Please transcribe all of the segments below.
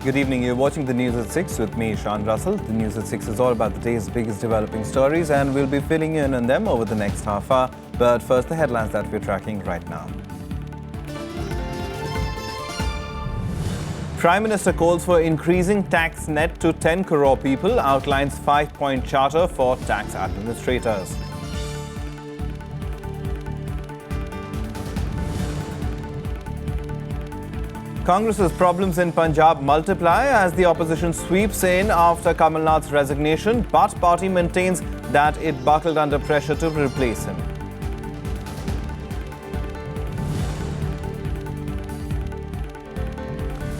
Good evening. You're watching the News at 6 with me, Sean Russell. The News at 6 is all about the day's biggest developing stories, and we'll be filling you in on them over the next half hour. But first, the headlines that we're tracking right now. Prime Minister calls for increasing tax net to 10 crore people, outlines 5-point charter for tax administrators. Congress's problems in Punjab multiply as the opposition sweeps in after Kamal Nath's resignation, but party maintains that it buckled under pressure to replace him.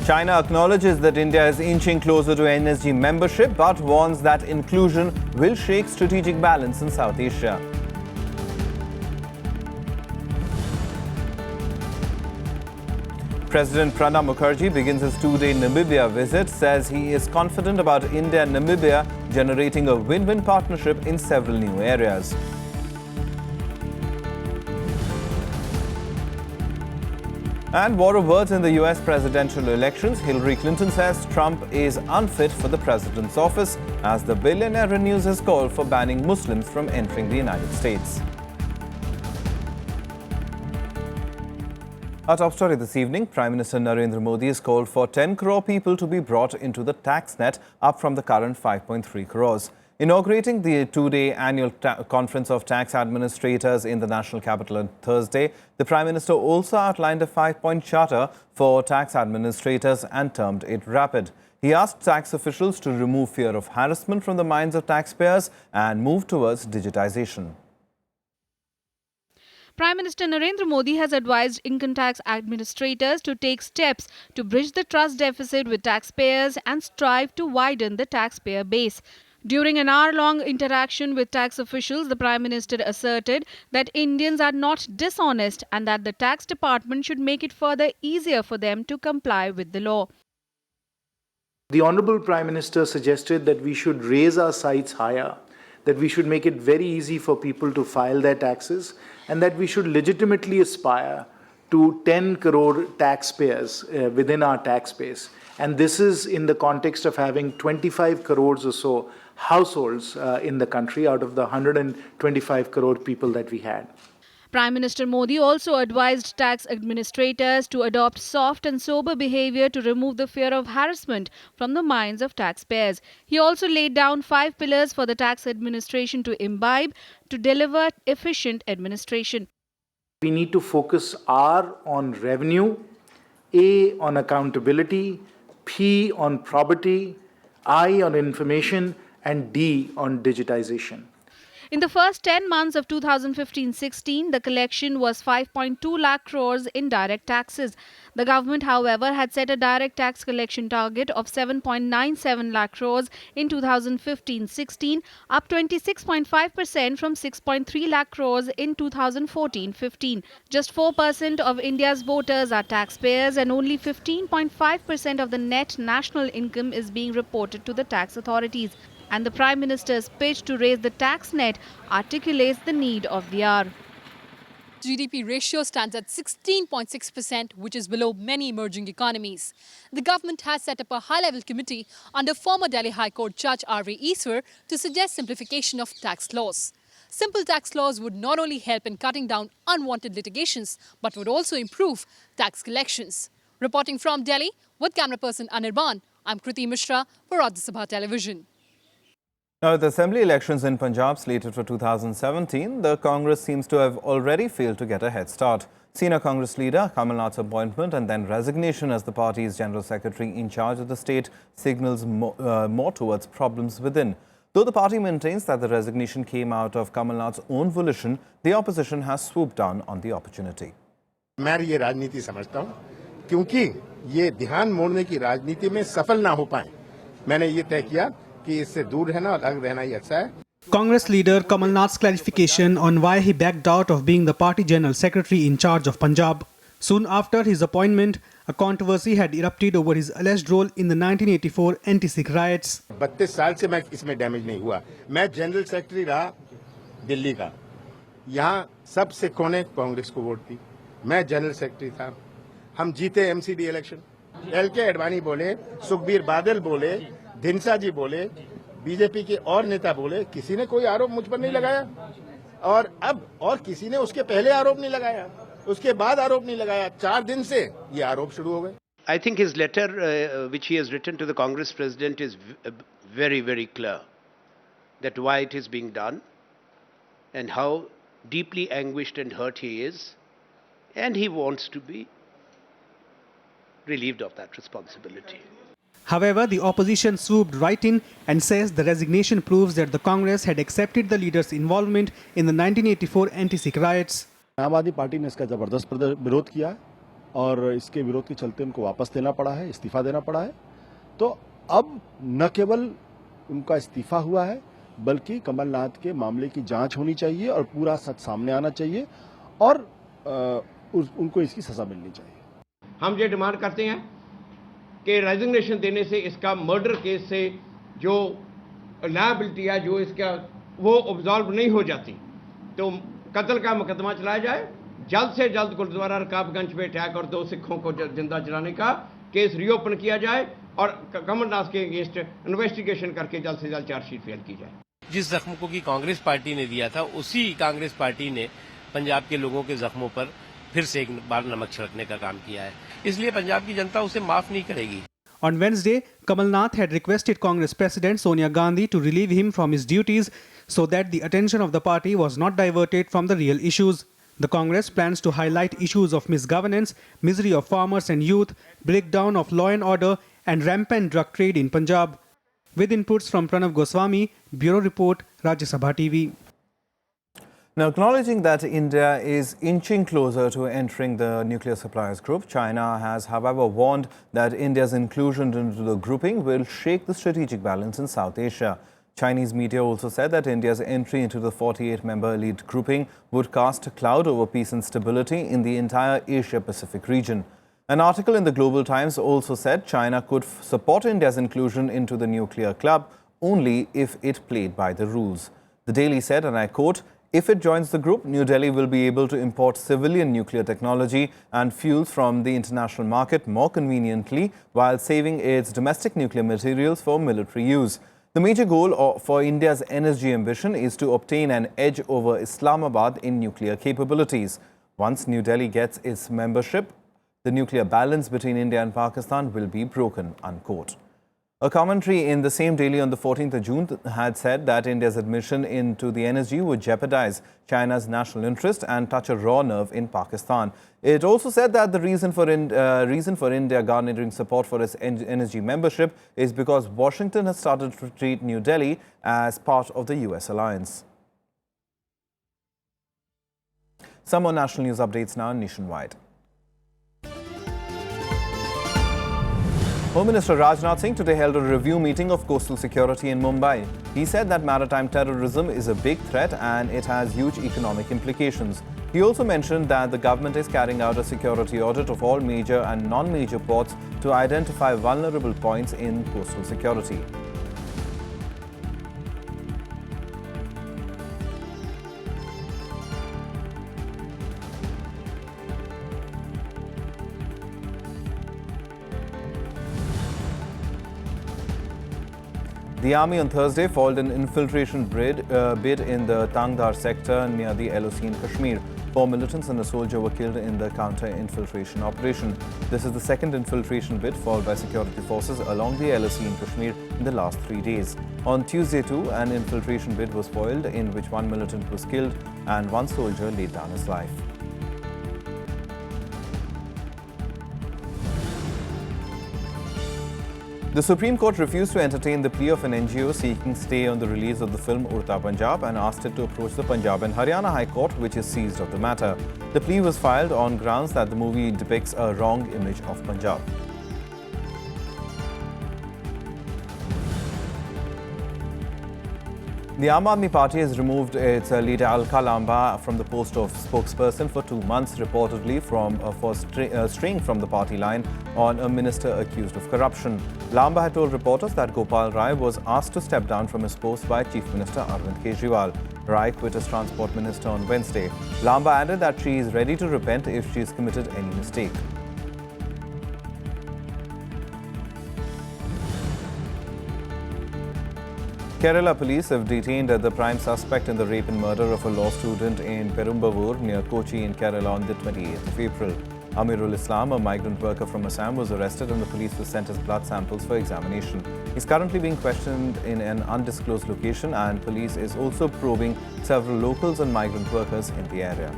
China acknowledges that India is inching closer to NSG membership, but warns that inclusion will shake strategic balance in South Asia. President Pranab Mukherjee begins his two-day Namibia visit, says he is confident about India and Namibia generating a win-win partnership in several new areas. And war of words in the US presidential elections. Hillary Clinton says Trump is unfit for the president's office as the billionaire renews his call for banning Muslims from entering the United States. Our top story this evening, Prime Minister Narendra Modi has called for 10 crore people to be brought into the tax net, up from the current 5.3 crores. Inaugurating the two-day annual conference of tax administrators in the national capital on Thursday, the Prime Minister also outlined a 5-point charter for tax administrators and termed it rapid. He asked tax officials to remove fear of harassment from the minds of taxpayers and move towards digitization. Prime Minister Narendra Modi has advised income tax administrators to take steps to bridge the trust deficit with taxpayers and strive to widen the taxpayer base. During an hour-long interaction with tax officials, the Prime Minister asserted that Indians are not dishonest and that the tax department should make it further easier for them to comply with the law. The Honourable Prime Minister suggested that we should raise our sights higher, that we should make it very easy for people to file their taxes, and that we should legitimately aspire to 10 crore taxpayers within our tax base. And this is in the context of having 25 crores or so households in the country out of the 125 crore people that we had. Prime Minister Modi also advised tax administrators to adopt soft and sober behavior to remove the fear of harassment from the minds of taxpayers. He also laid down 5 pillars for the tax administration to imbibe to deliver efficient administration. We need to focus R on revenue, A on accountability, P on probity, I on information, and D on digitization. In the first 10 months of 2015-16, the collection was 5.2 lakh crores in direct taxes. The government, however, had set a direct tax collection target of 7.97 lakh crores in 2015-16, up 26.5% from 6.3 lakh crores in 2014-15. Just 4% of India's voters are taxpayers, and only 15.5% of the net national income is being reported to the tax authorities. And the Prime Minister's pitch to raise the tax net articulates the need of the hour. GDP ratio stands at 16.6%, which is below many emerging economies. The government has set up a high-level committee under former Delhi High Court Judge R.V. Iswar to suggest simplification of tax laws. Simple tax laws would not only help in cutting down unwanted litigations, but would also improve tax collections. Reporting from Delhi with camera person Anirban, I'm Kriti Mishra for Rajya Sabha Television. Now, with the assembly elections in Punjab slated for 2017, the Congress seems to have already failed to get a head start. Senior Congress leader Kamal Nath's appointment and then resignation as the party's General Secretary in charge of the state signals more towards problems within. Though the party maintains that the resignation came out of Kamal Nath's own volition, the opposition has swooped down on the opportunity. मैं ये राजनीति समझता हूँ, क्योंकि ये ध्यान मोड़ने की राजनीति में सफल ना हो पाए, मैंने ये तय किया कि इससे दूर रहना और अलग रहना ही अच्छा है. Congress leader Kamal Nath's clarification on why he backed out of being the party general secretary in charge of Punjab. Soon after his appointment, a controversy had erupted over his alleged role in the 1984 anti-Sikh riots. 32 साल से मैं इसमें damage नहीं हुआ. मैं general secretary रहा दिल्ली का. यहाँ सब सिखों ने कांग्रेस को वोट दी. मैं जनरल सेक्रेटरी था. हम जीते एमसीडी इलेक्शन. LK एडवाणी बोले, सुखबीर बादल बोले, धिनसा जी बोले, बीजेपी के और नेता बोले, किसी ने कोई आरोप मुझ पर नहीं लगाया। और किसी ने उसके पहले आरोप नहीं लगाया, उसके बाद आरोप नहीं लगाया। 4 दिन से ये आरोप शुरू हो गए। I think his letter, which he has written to the Congress president, is very, very clear that why it is being done and how deeply anguished and hurt he is, and he wants to be relieved of that responsibility. However, the opposition swooped right in and says the resignation proves that the Congress had accepted the leader's involvement in the 1984 anti-Sikh riots. आम आदमी party ने इसका जबरदस्त विरोध किया है और इसके विरोध के चलते उनको वापस देना पड़ा है, इस्तीफा देना पड़ा है। तो अब न केवल उनका इस्तीफा हुआ है, बल्कि कमलनाथ के मामले की जांच होनी चाहिए और पूरा सच सामने आना चाहिए और उनको इसकी सजा मिलनी चाहिए। हम ये डिमांड करते हैं कि रेजिग्नेशन देने से इसका मर्डर केस से जो लायबिलिटी है, जो इसका वो ऑब्जॉल्व नहीं हो जाती, तो कत्ल का मुकदमा चलाया जाए। जल्द से जल्द गुरुद्वारा रकाबगंज में अटैक और 2 सिखों को जिंदा जलाने का केस रीओपन किया जाए और कमलनाथ के अगेंस्ट इन्वेस्टिगेशन करके जल्द से जल्द चार्जशीट फेल की जाए। जिस जख्म को की कांग्रेस पार्टी ने दिया था, उसी कांग्रेस पार्टी ने पंजाब के लोगों के जख्मों पर फिर से एक बार नमक छिड़कने का काम किया है। इसलिए पंजाब की जनता उसे माफ नहीं करेगी। On Wednesday, Kamalnath had requested Congress President Sonia Gandhi to relieve him from his duties so that the attention of the party was not diverted from the real issues. The Congress plans to highlight issues of misgovernance, misery of farmers and youth, breakdown of law and order, and rampant drug trade in Punjab. With inputs from Pranav Goswami, Bureau Report, Rajya Sabha TV. Now, acknowledging that India is inching closer to entering the nuclear suppliers group, China has, however, warned that India's inclusion into the grouping will shake the strategic balance in South Asia. Chinese media also said that India's entry into the 48-member elite grouping would cast a cloud over peace and stability in the entire Asia-Pacific region. An article in the Global Times also said China could support India's inclusion into the nuclear club only if it played by the rules. The Daily said, and I quote, "If it joins the group, New Delhi will be able to import civilian nuclear technology and fuels from the international market more conveniently while saving its domestic nuclear materials for military use. The major goal for India's energy ambition is to obtain an edge over Islamabad in nuclear capabilities. Once New Delhi gets its membership, the nuclear balance between India and Pakistan will be broken," unquote. A commentary in the same daily on the 14th of June had said that India's admission into the energy would jeopardize China's national interest and touch a raw nerve in Pakistan. It also said that the reason for India garnering support for its energy membership is because Washington has started to treat New Delhi as part of the US alliance. Some more national news updates now nationwide. Home Minister Rajnath Singh today held a review meeting of coastal security in Mumbai. He said that maritime terrorism is a big threat and it has huge economic implications. He also mentioned that the government is carrying out a security audit of all major and non-major ports to identify vulnerable points in coastal security. The army on Thursday foiled an infiltration bid in the Tangdar sector near the LOC in Kashmir. 4 militants and a soldier were killed in the counter-infiltration operation. This is the second infiltration bid foiled by security forces along the LOC in Kashmir in the last 3 days. On Tuesday too, an infiltration bid was foiled in which 1 militant was killed and 1 soldier laid down his life. The Supreme Court refused to entertain the plea of an NGO seeking stay on the release of the film Urta Punjab and asked it to approach the Punjab and Haryana High Court, which is seized of the matter. The plea was filed on grounds that the movie depicts a wrong image of Punjab. The Aam Aadmi Party has removed its leader Alka Lamba from the post of spokesperson for 2 months, reportedly for straying from the party line on a minister accused of corruption. Lamba had told reporters that Gopal Rai was asked to step down from his post by Chief Minister Arvind Kejriwal. Rai quit as Transport Minister on Wednesday. Lamba added that she is ready to repent if she has committed any mistake. Kerala police have detained the prime suspect in the rape and murder of a law student in Perumbavoor near Kochi in Kerala on the 28th of April. Amirul Islam, a migrant worker from Assam, was arrested and the police was sent his blood samples for examination. He's currently being questioned in an undisclosed location, and police is also probing several locals and migrant workers in the area.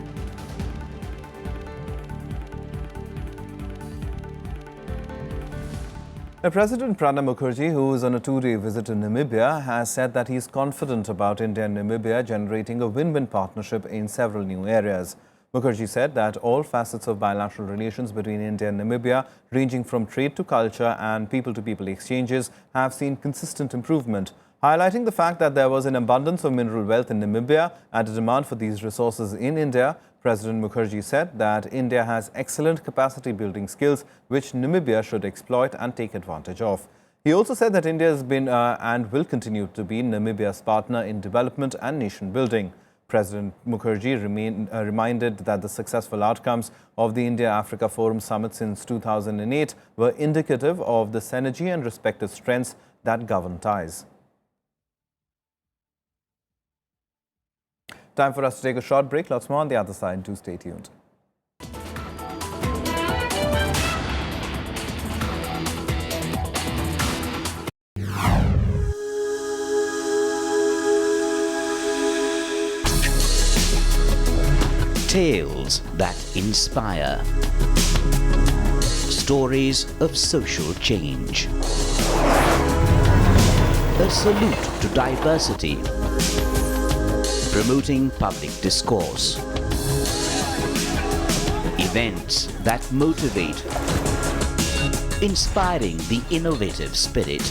President Pranab Mukherjee, who is on a two-day visit to Namibia, has said that he is confident about India and Namibia generating a win-win partnership in several new areas. Mukherjee said that all facets of bilateral relations between India and Namibia, ranging from trade to culture and people-to-people exchanges, have seen consistent improvement, highlighting the fact that there was an abundance of mineral wealth in Namibia and a demand for these resources in India. President Mukherjee said that India has excellent capacity-building skills which Namibia should exploit and take advantage of. He also said that India has been and will continue to be Namibia's partner in development and nation-building. President Mukherjee reminded that the successful outcomes of the India-Africa Forum Summit since 2008 were indicative of the synergy and respective strengths that govern ties. Time for us to take a short break. Lots more on the other side. Do stay tuned. Tales that inspire. Stories of social change. A salute to diversity. Promoting public discourse. Events that motivate. Inspiring the innovative spirit.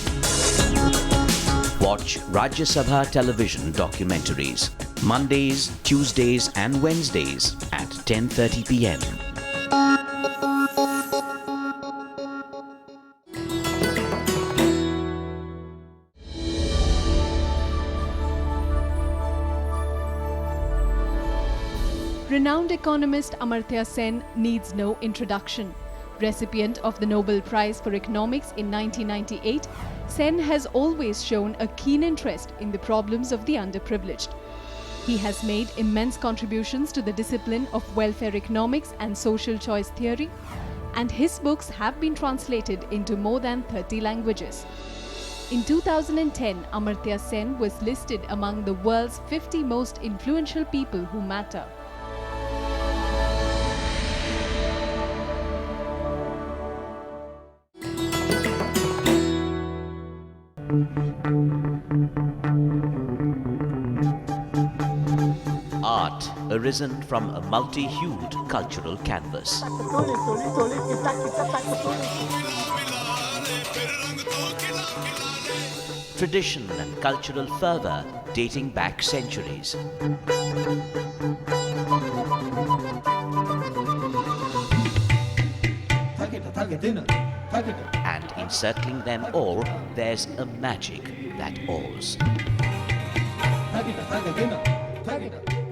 Watch Rajya Sabha television documentaries. Mondays, Tuesdays and Wednesdays at 10:30 p.m. Renowned economist Amartya Sen needs no introduction. Recipient of the Nobel Prize for Economics in 1998, Sen has always shown a keen interest in the problems of the underprivileged. He has made immense contributions to the discipline of welfare economics and social choice theory, and his books have been translated into more than 30 languages. In 2010, Amartya Sen was listed among the world's 50 most influential people who matter. Art arisen from a multi-hued cultural canvas. Tradition and cultural fervor dating back centuries. And encircling them all, there's a magic that awes.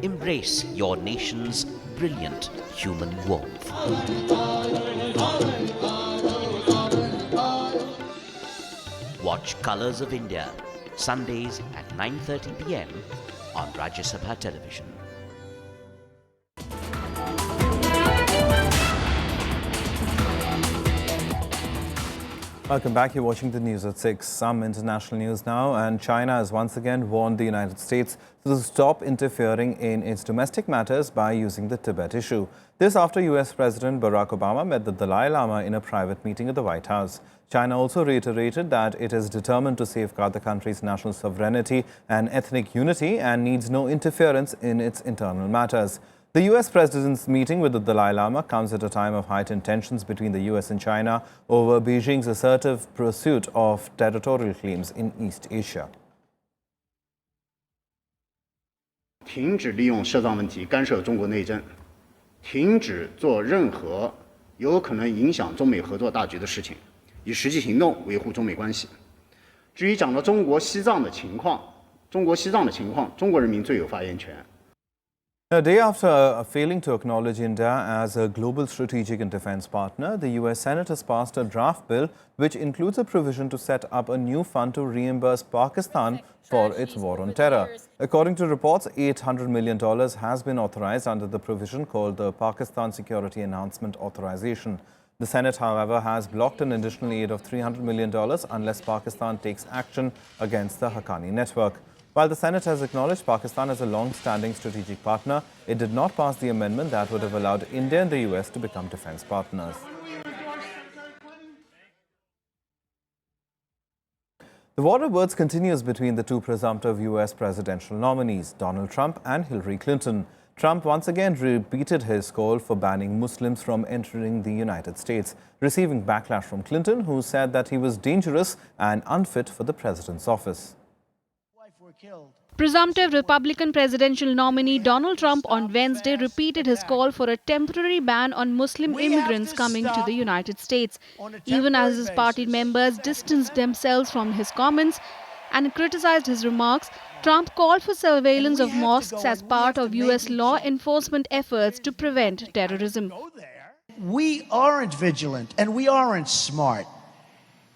Embrace your nation's brilliant human warmth. Watch Colours of India, Sundays at 9:30 p.m. on Rajya Sabha television. Welcome back. You're watching the news at 6. Some international news now, and China has once again warned the United States to stop interfering in its domestic matters by using the Tibet issue. This after US President Barack Obama met the Dalai Lama in a private meeting at the White House. China also reiterated that it is determined to safeguard the country's national sovereignty and ethnic unity and needs no interference in its internal matters. The US President's meeting with the Dalai Lama comes at a time of heightened tensions between the US and China over Beijing's assertive pursuit of territorial claims in East Asia. 停止利用涉藏问题干涉中国内政，停止做任何有可能影响中美合作大局的事情，以实际行动维护中美关系。至于讲到中国西藏的情况，中国人民最有发言权。A day after failing to acknowledge India as a global strategic and defense partner, the US Senate has passed a draft bill which includes a provision to set up a new fund to reimburse Pakistan for its war on terror. According to reports, $800 million has been authorized under the provision called the Pakistan Security Enhancement Authorization. The Senate, however, has blocked an additional aid of $300 million unless Pakistan takes action against the Haqqani network. While the Senate has acknowledged Pakistan as a long-standing strategic partner, it did not pass the amendment that would have allowed India and the US to become defense partners. The war of words continues between the two presumptive US presidential nominees, Donald Trump and Hillary Clinton. Trump once again repeated his call for banning Muslims from entering the United States, receiving backlash from Clinton, who said that he was dangerous and unfit for the president's office. Presumptive Republican presidential nominee Donald Trump on Wednesday repeated his call for a temporary ban on Muslim immigrants coming to the United States, even as his party members distanced themselves from his comments and criticized his remarks. Trump called for surveillance of mosques as part of US law enforcement efforts to prevent terrorism. We aren't vigilant and we aren't smart.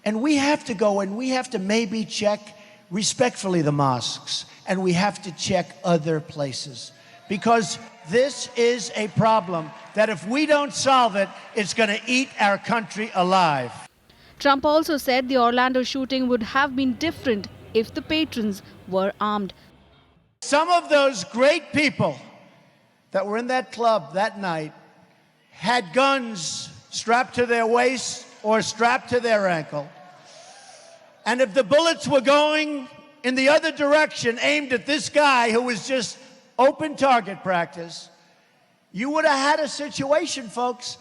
And we have to go and we have to maybe check respectfully the mosques, and we have to check other places, because this is a problem that if we don't solve it, it's going to eat our country alive. Trump also said the Orlando shooting would have been different if the patrons were armed. Some of those great people that were in that club that night had guns strapped to their waist or strapped to their ankle. And if the bullets were going in the other direction, aimed at this guy who was just open target practice, you would have had a situation, folks,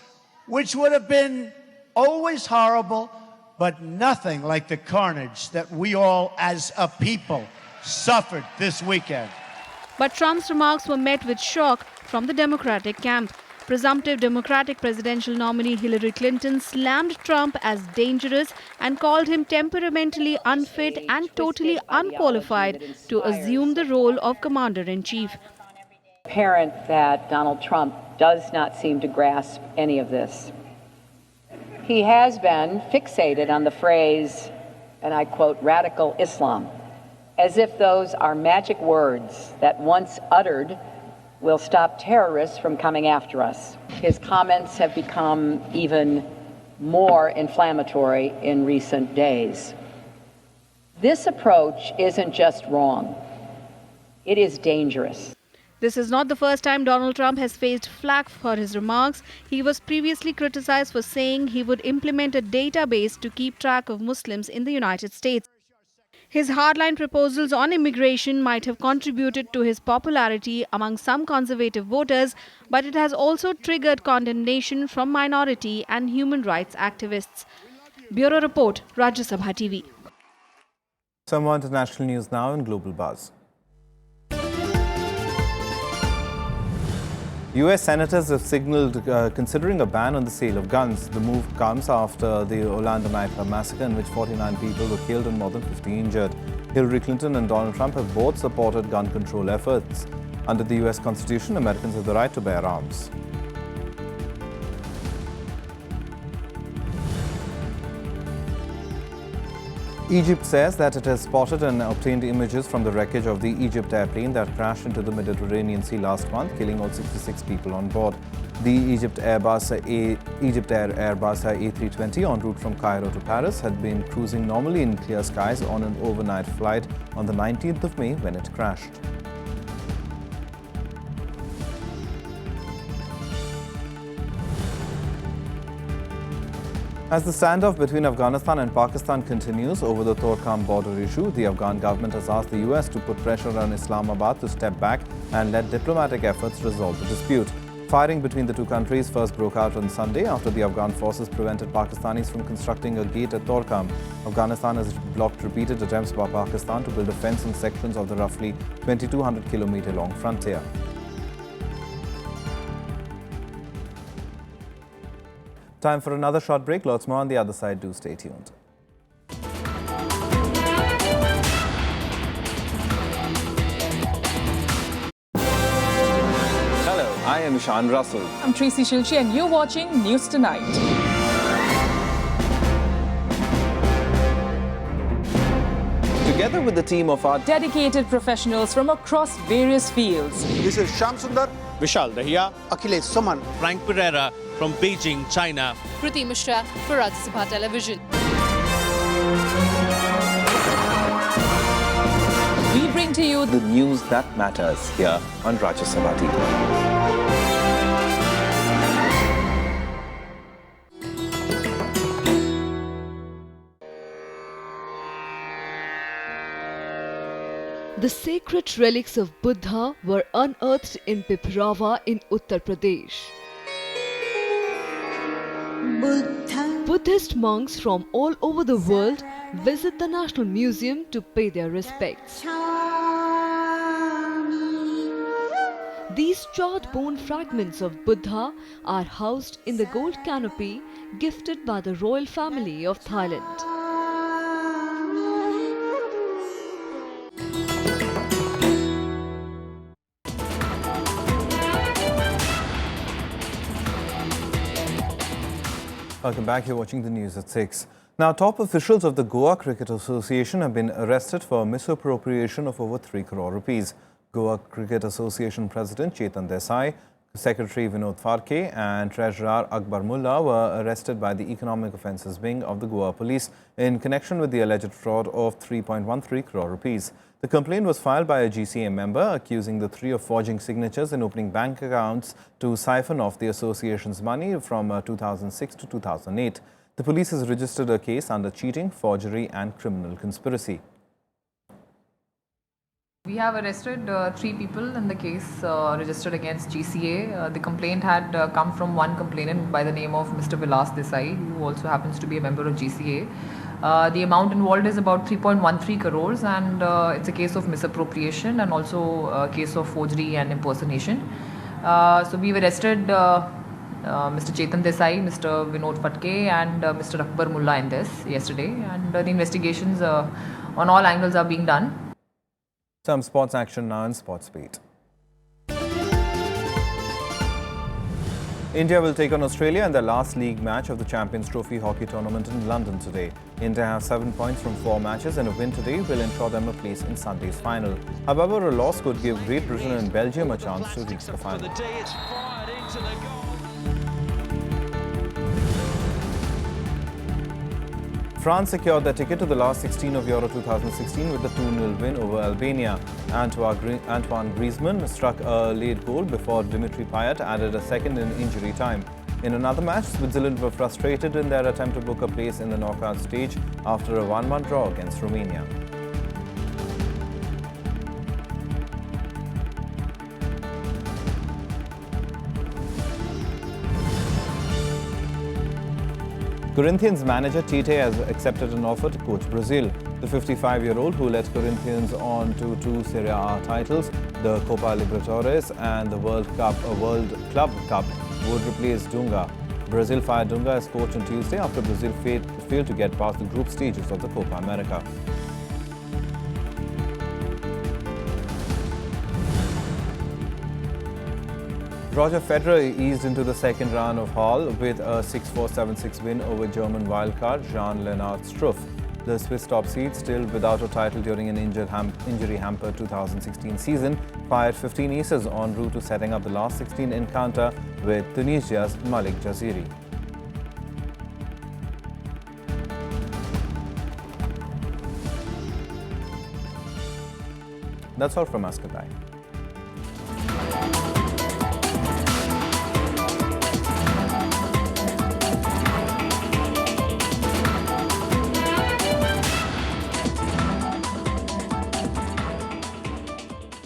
which would have been always horrible, but nothing like the carnage that we all as a people suffered this weekend. But Trump's remarks were met with shock from the Democratic camp. Presumptive Democratic presidential nominee Hillary Clinton slammed Trump as dangerous and called him temperamentally unfit and totally unqualified to assume the role of commander-in-chief. Apparent that Donald Trump does not seem to grasp any of this. He has been fixated on the phrase, and I quote, radical Islam, as if those are magic words that once uttered will stop terrorists from coming after us. His comments have become even more inflammatory in recent days. This approach isn't just wrong, it is dangerous. This is not the first time Donald Trump has faced flack for his remarks. He was previously criticized for saying he would implement a database to keep track of Muslims in the United States. His hardline proposals on immigration might have contributed to his popularity among some conservative voters, but it has also triggered condemnation from minority and human rights activists. Bureau Report, Rajya Sabha TV. Some more international news now in Global Buzz. US senators have signaled considering a ban on the sale of guns. The move comes after the Orlando nightclub massacre in which 49 people were killed and more than 50 injured. Hillary Clinton and Donald Trump have both supported gun control efforts. Under the US Constitution, Americans have the right to bear arms. Egypt says that it has spotted and obtained images from the wreckage of the Egypt airplane that crashed into the Mediterranean Sea last month, killing all 66 people on board. The Egypt Air Airbus A320 en route from Cairo to Paris had been cruising normally in clear skies on an overnight flight on the 19th of May when it crashed. As the standoff between Afghanistan and Pakistan continues over the Torkham border issue, the Afghan government has asked the US to put pressure on Islamabad to step back and let diplomatic efforts resolve the dispute. Firing between the two countries first broke out on Sunday after the Afghan forces prevented Pakistanis from constructing a gate at Torkham. Afghanistan has blocked repeated attempts by Pakistan to build a fence on sections of the roughly 2,200-kilometer long frontier. Time for another short break. Lots more on the other side. Do stay tuned. am Ishan Russell. I'm Tracy Shilchi and you're watching News Tonight. Together with the team of our Dedicated professionals from across various fields. This is Shyam Sundar, Vishal Dahiya, Akhilesh Suman, Frank Pereira from Beijing, China. Kriti Mishra for Rajya Sabha Television. We bring to you the news that matters here on Rajya Sabha TV. The sacred relics of Buddha were unearthed in Piprava in Uttar Pradesh. Buddhist monks from all over the world visit the National Museum to pay their respects. These charred bone fragments of Buddha are housed in the gold canopy gifted by the royal family of Thailand. Welcome back. You're watching the news at 6. Now, top officials of the Goa Cricket Association have been arrested for misappropriation of over 3 crore rupees. Goa Cricket Association President Chetan Desai, Secretary Vinod Farke and Treasurer Akbar Mullah were arrested by the Economic Offences Wing of the Goa Police in connection with the alleged fraud of 3.13 crore rupees. The complaint was filed by a GCA member accusing the three of forging signatures and opening bank accounts to siphon off the association's money from 2006 to 2008. The police has registered a case under cheating, forgery and criminal conspiracy. We have arrested 3 people in the case registered against GCA. The complaint had come from one complainant by the name of Mr. Vilas Desai, who also happens to be a member of GCA. The amount involved is about 3.13 crores and it's a case of misappropriation and also a case of forgery and impersonation. So we've arrested Mr. Chetan Desai, Mr. Vinod Fatke and Mr. Akbar Mullah in this yesterday, and the investigations on all angles are being done. Some sports action now in Sports Beat. India will take on Australia in their last league match of the Champions Trophy hockey tournament in London today. India have 7 points from 4 matches and a win today will ensure them a place in Sunday's final. However, a loss could give Great Britain and Belgium a chance to reach the final. France secured their ticket to the last 16 of Euro 2016 with a 2-0 win over Albania. Antoine Griezmann struck a late goal before Dimitri Payet added a second in injury time. In another match, Switzerland were frustrated in their attempt to book a place in the knockout stage after a 1-1 draw against Romania. Corinthians manager Tite has accepted an offer to coach Brazil. The 55-year-old, who led Corinthians on to 2 Serie A titles, the Copa Libertadores and the World Club Cup, would replace Dunga. Brazil fired Dunga as coach on Tuesday after Brazil failed to get past the group stages of the Copa America. Roger Federer eased into the second round of Hall with a 6-4, 7-6 win over German wildcard Jean-Lennard Struff. The Swiss top seed, still without a title during an injury-hampered 2016 season, fired 15 aces en route to setting up the last 16 encounter with Tunisia's Malik Jaziri. That's all from us. Goodbye.